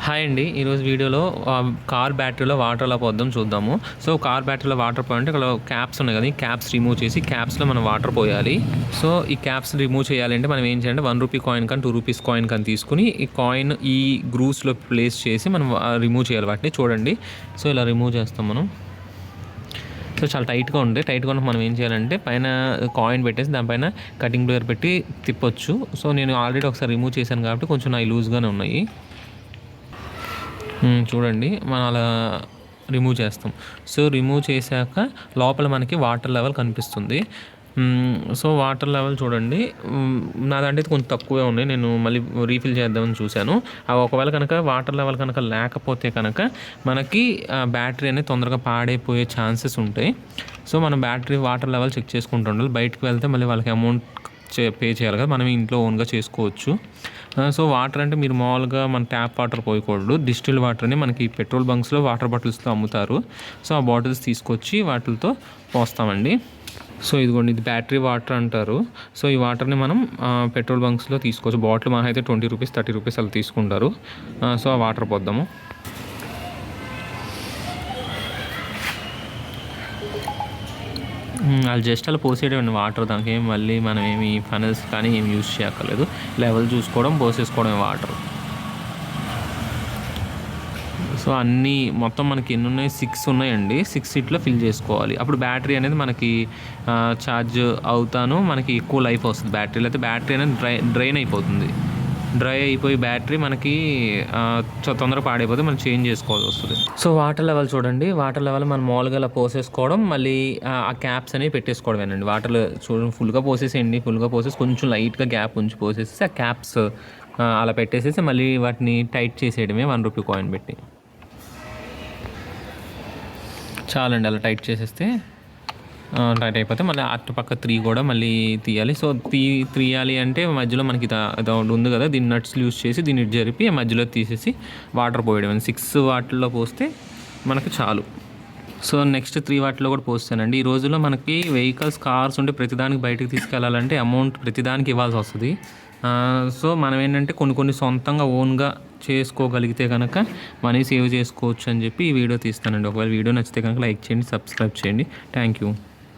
Hi అండి. ఈరోజు వీడియోలో కార్ బ్యాటరీలో వాటర్ ఎలా పోద్దాం చూద్దాము. సో కార్ బ్యాటరీలో వాటర్ పోయాలంటే ఇక్కడ క్యాప్స్ ఉన్నాయి కదా, ఈ క్యాప్స్ రిమూవ్ చేసి క్యాప్స్లో మనం వాటర్ పోయాలి. సో ఈ క్యాప్స్ రిమూవ్ చేయాలంటే మనం ఏం చేయాలంటే ₹1 కాయిన్ కానీ ₹2 కాయిన్ కానీ తీసుకుని ఈ కాయిన్ ఈ గ్రూవ్స్లో ప్లేస్ చేసి మనం రిమూవ్ చేయాలి వాటిని. చూడండి, సో ఇలా రిమూవ్ చేస్తాం మనం. సో చాలా టైట్గా ఉంది. టైట్గా ఉన్నప్పుడు మనం ఏం చేయాలంటే పైన కాయిన్ పెట్టేసి దానిపైన కటింగ్ ప్లేయర్ పెట్టి తిప్పొచ్చు. సో నేను ఆల్రెడీ ఒకసారి రిమూవ్ చేశాను కాబట్టి కొంచెం నావి లూజ్గానే ఉన్నాయి. చూడండి, మనం అలా రిమూవ్ చేస్తాం. సో రిమూవ్ చేశాక లోపల మనకి వాటర్ లెవెల్ కనిపిస్తుంది. సో వాటర్ లెవెల్ చూడండి, నాదంటే కొంచెం తక్కువే ఉన్నాయి. నేను మళ్ళీ రీఫిల్ చేద్దామని చూశాను. ఒకవేళ కనుక వాటర్ లెవెల్ కనుక లేకపోతే కనుక మనకి బ్యాటరీ అనేది తొందరగా పాడైపోయే ఛాన్సెస్ ఉంటాయి. సో మనం బ్యాటరీ వాటర్ లెవెల్ చెక్ చేసుకుంటూ ఉండాలి. బయటకు వెళ్తే మళ్ళీ వాళ్ళకి అమౌంట్ పే చేయాలి కదా, మనం ఇంట్లో ఓన్గా చేసుకోవచ్చు. సో వాటర్ అంటే మీరు మామూలుగా మన ట్యాప్ వాటర్ పోయకూడదు. డిస్టిల్ వాటర్ని మనకి పెట్రోల్ బంక్స్లో వాటర్ బాటిల్స్తో అమ్ముతారు. సో ఆ బాటిల్స్ తీసుకొచ్చి వాటితో పోస్తామండి. సో ఇదిగోండి, ఇది బ్యాటరీ వాటర్ అంటారు. సో ఈ వాటర్ని మనం పెట్రోల్ బంక్స్లో తీసుకోవచ్చు. బాటిల్ మా అయితే ₹20 ₹30 అలా తీసుకుంటారు. సో ఆ వాటర్ పోద్దాము. వాళ్ళు జస్ట్ అలా పోసేయడం వాటర్, దానికి ఏమి మళ్ళీ మనం ఏమి ఫనల్స్ కానీ ఏమి యూజ్ చేయక్కర్లేదు. లెవెల్ చూసుకోవడం, పోసేసుకోవడం వాటర్. సో అన్నీ మొత్తం మనకి ఎన్ని ఉన్నాయి, 6 ఉన్నాయండి. 6 ఇట్లా ఫిల్ చేసుకోవాలి. అప్పుడు బ్యాటరీ అనేది మనకి ఛార్జ్ అవుతాను, మనకి ఎక్కువ లైఫ్ వస్తుంది. బ్యాటరీలో అయితే బ్యాటరీ అనేది డ్రైన్ అయిపోతుంది. డ్రై అయిపోయి బ్యాటరీ మనకి తొందరగా పాడైపోతే మనం చేంజ్ చేసుకోవాల్సి వస్తుంది. సో వాటర్ లెవెల్ చూడండి, వాటర్ లెవెల్ మనం మామూలుగా అలా పోసేసుకోవడం, మళ్ళీ ఆ క్యాప్స్ అనేవి పెట్టేసుకోవడమేనండి. వాటర్లో చూడండి, ఫుల్గా పోసేసేయండి. ఫుల్గా పోసేసి కొంచెం లైట్గా గ్యాప్ ఉంచి పోసేసి ఆ క్యాప్స్ అలా పెట్టేసేసి మళ్ళీ వాటిని టైట్ చేసేయడమే ₹1 కాయిన్ పెట్టి. చాలండి, అలా టైట్ చేసేస్తే టైట్ అయిపోతే మళ్ళీ అటుపక్క 3 కూడా మళ్ళీ తీయాలి. సో తీయాలి అంటే మధ్యలో మనకి ఇది ఉంది కదా, దీన్ని నట్స్ యూస్ చేసి దీన్ని జరిపి మధ్యలో తీసేసి వాటర్ పోయడం. 6 వాటిల్లో పోస్తే మనకు చాలు. సో నెక్స్ట్ 3 వాటిలో కూడా పోస్తానండి. ఈ రోజుల్లో మనకి వెహికల్స్, కార్స్ ఉంటే ప్రతిదానికి బయటకు తీసుకెళ్ళాలంటే అమౌంట్ ప్రతిదానికి ఇవ్వాల్సి వస్తుంది. సో మనం ఏంటంటే కొన్ని సొంతంగా ఓన్గా చేసుకోగలిగితే కనుక మనీ సేవ్ చేసుకోవచ్చు అని చెప్పి ఈ వీడియో తీస్తానండి. ఒకవేళ వీడియో నచ్చితే కనుక లైక్ చేయండి, సబ్స్క్రైబ్ చేయండి. Thank you.